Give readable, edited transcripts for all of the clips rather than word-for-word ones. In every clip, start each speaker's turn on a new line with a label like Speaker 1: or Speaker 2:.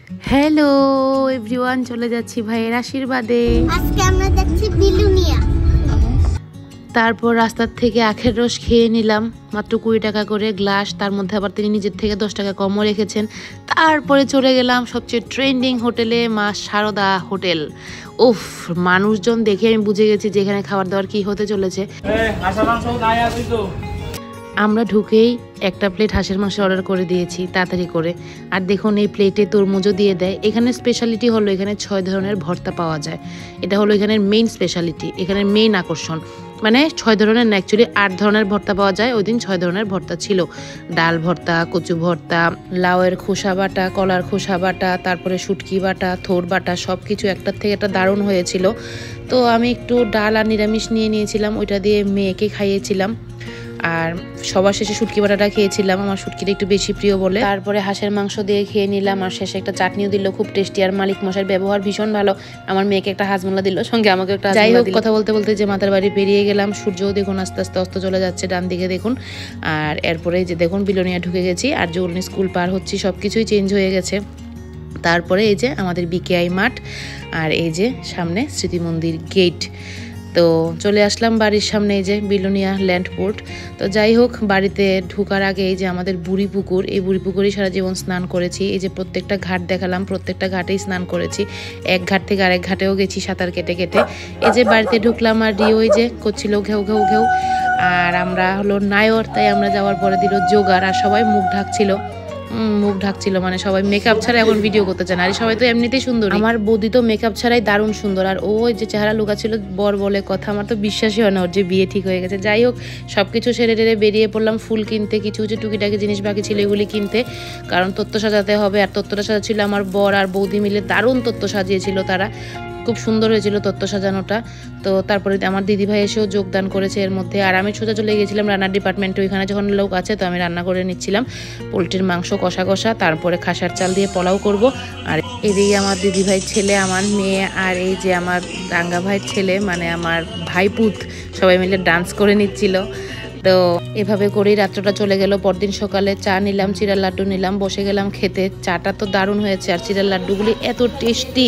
Speaker 1: Hello everyone, চলে যাচ্ছি ভাইয়ের আশীর্বাদে।
Speaker 2: আজকে আমরা যাচ্ছি বিলুনিয়া।
Speaker 1: তারপর রাস্তার থেকে আখের রস খেয়ে নিলাম, মাত্র 20 টাকা করে গ্লাস, তার মধ্যে আবার তিনি নিজের থেকে 10 টাকা কমও রেখেছেন। তারপরে চলে গেলাম সবচেয়ে ট্রেন্ডিং হোটেলে, মা শারদা হোটেল। উফ, মানুষজন দেখে আমি বুঝে গেছি যে এখানে খাবার দাবার কি হতে চলেছে। আমরা ঢুকেই একটা প্লেট হাঁসের মাংস অর্ডার করে দিয়েছি তাড়াতাড়ি করে। আর দেখুন এই প্লেটে তরমুজও দিয়ে দেয়। এখানে স্পেশালিটি হলো এখানে 6 ধরনের ভর্তা পাওয়া যায়। এটা হলো এখানের মেইন স্পেশালিটি, এখানের মেইন আকর্ষণ। মানে 6 ধরনের না, অ্যাকচুয়ালি 8 ধরনের ভর্তা পাওয়া যায়। ওই দিন 6 ধরনের ভর্তা ছিল। ডাল ভর্তা, কচু ভর্তা, লাউয়ের খোসা বাটা, কলার খোসা বাটা, তারপরে শুটকি বাটা, থোর বাটা, সব কিছু একটার থেকে একটা দারুণ হয়েছিল। তো আমি একটু ডাল আর নিরামিষ নিয়ে নিয়েছিলাম, ওইটা দিয়ে মেয়েকে খাইয়েছিলাম। আর সবার শেষে শুটকি বাটাটা খেয়েছিলাম, আমার শুটকিটা একটু বেশি প্রিয় বলে। তারপরে হাঁসের মাংস দিয়ে খেয়ে নিলাম, আর শেষে একটা চাটনিও দিল, খুব টেস্টি। আর মালিক মশাইয়ের ব্যবহার ভীষণ ভালো, আমার মেয়েকে একটা হাজমোলা দিল, সঙ্গে আমাকে একটা। যাই হোক, কথা বলতে বলতে যে মাতার বাড়ি পেরিয়ে গেলাম। সূর্যও দেখুন আস্তে আস্তে অস্ত চলে যাচ্ছে, ডান দিকে দেখুন। আর এরপরে যে দেখুন বিলোনিয়া ঢুকে গেছি, আর যখন স্কুল পার হচ্ছি সব কিছুই চেঞ্জ হয়ে গেছে। তারপরে এই যে আমাদের বিকেআই মাঠ, আর এই যে সামনে স্মৃতি মন্দির গেট। তো চলে আসলাম বাড়ির সামনে, এই যে বিলোনিয়া ল্যান্ডপোর্ট। তো যাই হোক, বাড়িতে ঢুকার আগে এই যে আমাদের বুড়ি পুকুর, এই বুড়ি পুকুরেই সারা জীবন স্নান করেছি। এই যে প্রত্যেকটা ঘাট দেখালাম, প্রত্যেকটা ঘাটেই স্নান করেছি। এক ঘাট থেকে আরেক ঘাটেও গেছি সাঁতার কেটে কেটে। এই যে বাড়িতে ঢুকলাম, আর রিও এই যে করছিল ঘেউ ঘেউ ঘেউ। আর আমরা হলো নায়র, তাই আমরা যাওয়ার পরে দিল জোগাড়, আর সবাই মুখ ঢাকছিল, মানে সবাই মেকআপ ছাড়া এখন ভিডিও করতে চান। আর সবাই তো এমনিতেই সুন্দর, আমার বৌদি তো মেকআপ ছাড়াই দারুণ সুন্দর। আর ও যে চেহারা লুকাচ্ছিল বর বলে কথা, আমার তো বিশ্বাসই হয় না ওর যে বিয়ে ঠিক হয়ে গেছে। যাই হোক, সব কিছু সেরে টেরে বেরিয়ে পড়লাম ফুল কিনতে, কিছু কিছু টুকিটাকি জিনিস বাকি ছিল এগুলি কিনতে, কারণ তত্ত্ব সাজাতে হবে। আর তত্ত্বটা সাজাচ্ছিল আমার বর আর বৌদি মিলে, দারুণ তত্ত্ব সাজিয়েছিল তারা, খুব সুন্দর হয়েছিল তত্ত্ব সাজানোটা। তো তারপরে আমার দিদিভাই এসেও যোগদান করেছে এর মধ্যে। আর আমি সোজা চলে গেছিলাম রান্নার ডিপার্টমেন্টে, ওইখানে যখন লোক আছে তো আমি রান্না করে নিচ্ছিলাম পোলট্রির মাংস কষা কষা, তারপরে খাসার চাল দিয়ে পোলাও করব। আর এদিকে আমার দিদিভাইয়ের ছেলে, আমার মেয়ে, আর এই যে আমার রাঙ্গা ভাইয়ের ছেলে, মানে আমার ভাইপুত, সবাই মিলে ডান্স করে নিচ্ছিল। তো এভাবে করেই রাত্রটা চলে গেল। পরদিন সকালে চা নিলাম, চিড়ার লাড্ডু নিলাম, বসে গেলাম খেতে। চাটা তো দারুণ হয়েছে, আর চিড়ার লাড্ডুগুলি এত টেস্টি,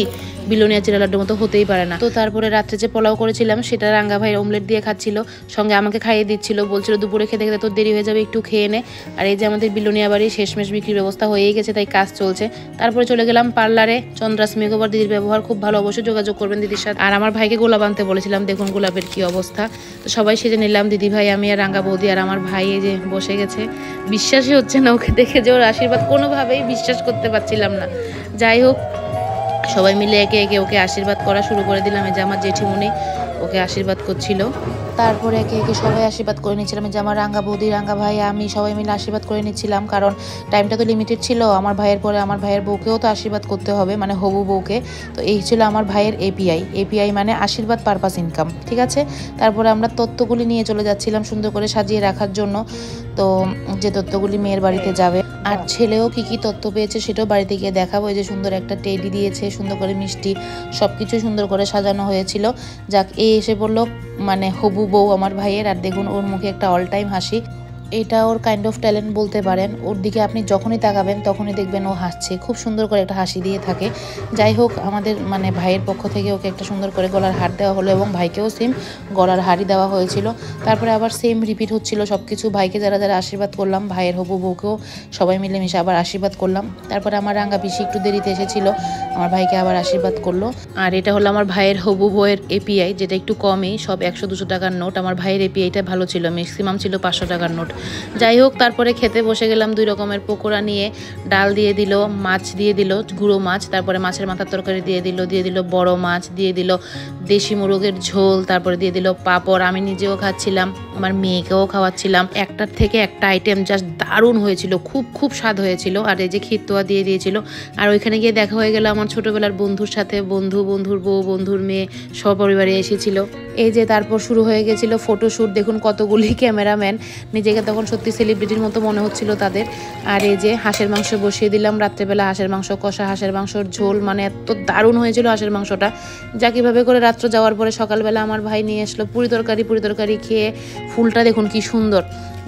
Speaker 1: বিলোনিয়া চিড়া লাড্ডুর মতো হতেই পারে না। তো তারপরে রাত্রে যে পোলাও করেছিলাম সেটা রাঙ্গা ভাই অমলেট দিয়ে খাচ্ছিল, সঙ্গে আমাকে খাইয়ে দিচ্ছিল, বলছিল দুপুরে খেতে খেতে তোর দেরি হয়ে যাবে, একটু খেয়ে নে। আর এই যে আমাদের বিলোনিয়া বাড়ি শেষমেশ বিক্রির ব্যবস্থা হয়েই গেছে, তাই কাজ চলছে। তারপরে চলে গেলাম পার্লারে, চন্দ্রাস মেকওভার। দিদির ব্যবহার খুব ভালো, অবশ্যই যোগাযোগ করবেন দিদির সাথে। আর আমার ভাইকে গোলাপ আনতে বলেছিলাম, দেখুন গোলাপের কি অবস্থা। তো সবাই সেজে নিলাম, দিদি ভাই, আমি, আর রাঙ্গা বৌদি, আর আমার ভাই এই যে বসে গেছে। বিশ্বাসই হচ্ছে না ওকে দেখে যে ওর আশীর্বাদ, কোনোভাবেই বিশ্বাস করতে পারছিলাম না। যাই হোক, সবাই মিলে একে একে ওকে আশীর্বাদ করা শুরু করে দিলাম। এই যে আমার জেঠিমণি ওকে আশীর্বাদ করছিল, তারপরে একে একে সবাই আশীর্বাদ করে নিচ্ছিলাম। যে আমার রাঙ্গা বৌদি, রাঙ্গা ভাই, আমি সবাই মিলে আশীর্বাদ করে নিচ্ছিলাম, কারণ টাইমটা তো লিমিটেড ছিল। আমার ভাইয়ের পরে আমার ভাইয়ের বউকেও তো আশীর্বাদ করতে হবে, মানে হবু বউকে। তো এই ছিল আমার ভাইয়ের এপিআই মানে আশীর্বাদ পারপাস ইনকাম, ঠিক আছে। তারপরে আমরা তত্ত্বগুলি নিয়ে চলে যাচ্ছিলাম সুন্দর করে সাজিয়ে রাখার জন্য। তো যে তত্ত্বগুলি মেয়ের বাড়িতে যাবে, আর ছেলেও কি কি তত্ত্ব পেয়েছে সেটাও বাড়িতে গিয়ে দেখাবো। এই যে সুন্দর একটা টেডি দিয়েছে, সুন্দর করে মিষ্টি, সব কিছু সুন্দর করে সাজানো হয়েছিল। যাক, এসে বললো মানে হবু বউ আমার ভাইয়ের। আর দেখুন ওর মুখে একটা অল টাইম হাসি, এটা ওর কাইন্ড অফ ট্যালেন্ট বলতে পারেন। ওর দিকে আপনি যখনই তাকাবেন তখনই দেখবেন ও হাসছে, খুব সুন্দর করে একটা হাসি দিয়ে থাকে। যাই হোক, আমাদের মানে ভাইয়ের পক্ষ থেকে ওকে একটা সুন্দর করে গলার হার দেওয়া হলো, এবং ভাইকেও সেম গলার হারই দেওয়া হয়েছিল। তারপরে আবার সেম রিপিট হচ্ছিল সব কিছু। ভাইকে যারা যারা আশীর্বাদ করলাম, ভাইয়ের হবু বউকেও সবাই মিলেমিশে আবার আশীর্বাদ করলাম। তারপরে আমার রাঙ্গা পিসি একটু দেরিতে এসেছিল, আমার ভাইকে আবার আশীর্বাদ করলো। আর এটা হলো আমার ভাইয়ের হবু বউয়ের এপিআই, যেটা একটু কমই, সব 100-200 টাকার নোট। আমার ভাইয়ের এপিআইটা ভালো ছিল, ম্যাক্সিমাম ছিল 500 টাকার নোট। যাই হোক, তারপরে খেতে বসে গেলাম। 2 রকমের পকোড়া নিয়ে, ডাল দিয়ে দিল, মাছ দিয়ে দিল, গুঁড়ো মাছ, তারপরে মাছের মাথার তরকারি দিয়ে দিল বড় মাছ দিয়ে দিল, দেশি মুরগের ঝোল, তারপরে দিয়ে দিল পাঁপড়। আমি নিজেও খাচ্ছিলাম, আমার মেয়েকেও খাওয়াচ্ছিলাম। একটার থেকে একটা আইটেম জাস্ট দারুণ হয়েছিল, খুব খুব স্বাদ হয়েছিল। আর এই যে খিরতোয়া দিয়ে দিয়েছিল। আর ওইখানে গিয়ে দেখা হয়ে গেল আমার ছোটোবেলার বন্ধুর সাথে, বন্ধুর বউ, বন্ধুর মেয়ে, সপরিবারে এসেছিল। এই যে তারপর শুরু হয়ে গেছিলো ফটোশ্যুট। দেখুন কতগুলি ক্যামেরাম্যান, নিজেকে তখন সত্যি সেলিব্রিটির মতো মনে হচ্ছিল তাদের। আর এই যে হাঁসের মাংস বসিয়ে দিলাম রাত্রেবেলা, হাঁসের মাংস কষা, হাঁসের মাংসর ঝোল, মানে এত দারুণ হয়েছিল হাঁসের মাংসটা। যা কীভাবে করে রাত্র যাওয়ার পরে সকালবেলা আমার ভাই নিয়ে আসলো পুরি তরকারি খেয়ে। ফুলটা দেখুন কি সুন্দর,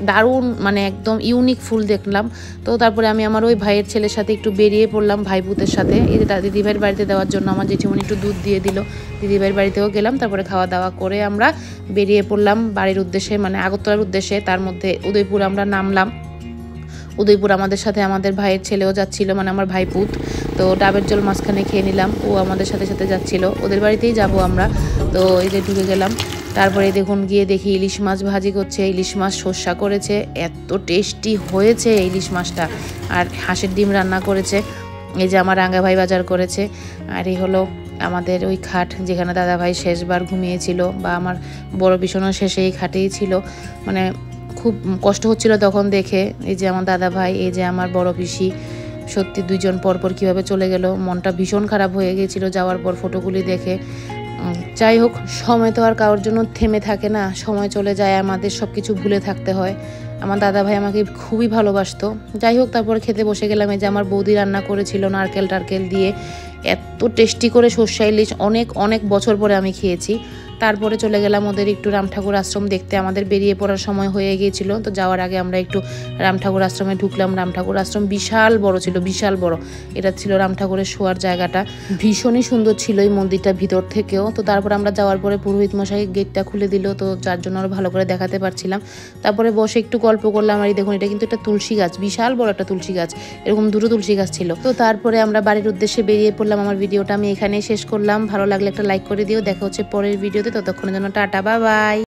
Speaker 1: দারুণ মানে একদম ইউনিক ফুল দেখলাম। তো তারপরে আমি আমার ওই ভাইয়ের ছেলের সাথে একটু বেরিয়ে পড়লাম ভাইপুতের সাথে, এটা দিদিভাইয়ের বাড়িতে দেওয়ার জন্য আমার জেঠিমণি একটু দুধ দিয়ে দিল, দিদিভাইয়ের বাড়িতেও গেলাম। তারপরে খাওয়া দাওয়া করে আমরা বেরিয়ে পড়লাম বাড়ির উদ্দেশ্যে, মানে আগরতলার উদ্দেশ্যে। তার মধ্যে উদয়পুর আমরা নামলাম। উদয়পুর আমাদের সাথে আমাদের ভাইয়ের ছেলেও যাচ্ছিল, মানে আমার ভাইপুত। তো ডাবের জল মাঝখানে খেয়ে নিলাম, ও আমাদের সাথে সাথে যাচ্ছিল, ওদের বাড়িতেই যাব আমরা। তো এই যে ঢুকে গেলাম। তারপরে দেখুন গিয়ে দেখি ইলিশ মাছ ভাজি করছে, ইলিশ মাছ সর্ষা করেছে, এত টেস্টি হয়েছে ইলিশ মাছটা। আর হাঁসের ডিম রান্না করেছে, এই যে আমার রাঙ্গা ভাই বাজার করেছে। আর এই হলো আমাদের ওই খাট যেখানে দাদা ভাই শেষবার ঘুমিয়েছিল, বা আমার বড় পিছনও শেষে এই খাটেই ছিল। মানে খুব কষ্ট হচ্ছিল তখন দেখে। এই যে আমার দাদা ভাই, এই যে আমার বড় পিসি, সত্যি দুইজন পরপর কীভাবে চলে গেল, মনটা ভীষণ খারাপ হয়ে গিয়েছিল যাওয়ার পর ফটোগুলি দেখে। যাই হোক, সময় তো আর কারোর জন্য থেমে থাকে না, সময় চলে যায়, আমাদের সব কিছু ভুলে থাকতে হয়। আমার দাদা ভাই আমাকে খুবই ভালোবাসতো। যাই হোক, তারপর খেতে বসে গেলাম। এই যে আমার বৌদি রান্না করেছিল নারকেল টারকেল দিয়ে, এত টেস্টি করে সর্ষা ইলিশ অনেক অনেক বছর পরে আমি খেয়েছি। তারপরে চলে গেলাম ওদের একটু রামঠাকুর আশ্রম দেখতে, আমাদের বেরিয়ে পড়ার সময় হয়ে গিয়েছিল। তো যাওয়ার আগে আমরা একটু রামঠাকুর আশ্রমে ঢুকলাম। রামঠাকুর আশ্রম বিশাল বড় ছিল, বিশাল বড়। এটা ছিল রামঠাকুরের শোয়ার জায়গাটা, ভীষণই সুন্দর ছিল এই মন্দিরটা ভিতর থেকেও। তো তারপর আমরা যাওয়ার পরে পুরোহিত মশাই গেটটা খুলে দিল, তো যার জন্য আরও ভালো করে দেখাতে পারছিলাম। তারপরে বসে একটু গল্প করলাম। আর দেখুন, এটা কিন্তু একটা তুলসী গাছ, বিশাল বড় একটা তুলসী গাছ, এরকম দুটো তুলসী গাছ ছিল। তো তারপরে আমরা বাড়ির উদ্দেশ্যে বেরিয়ে পড়লাম। আমার ভিডিওটা আমি এখানেই শেষ করলাম। ভালো লাগলে একটা লাইক করে দিও। দেখা হচ্ছে পরের ভিডিওতে, ততক্ষণের জন্য টাটা, বাই বাই।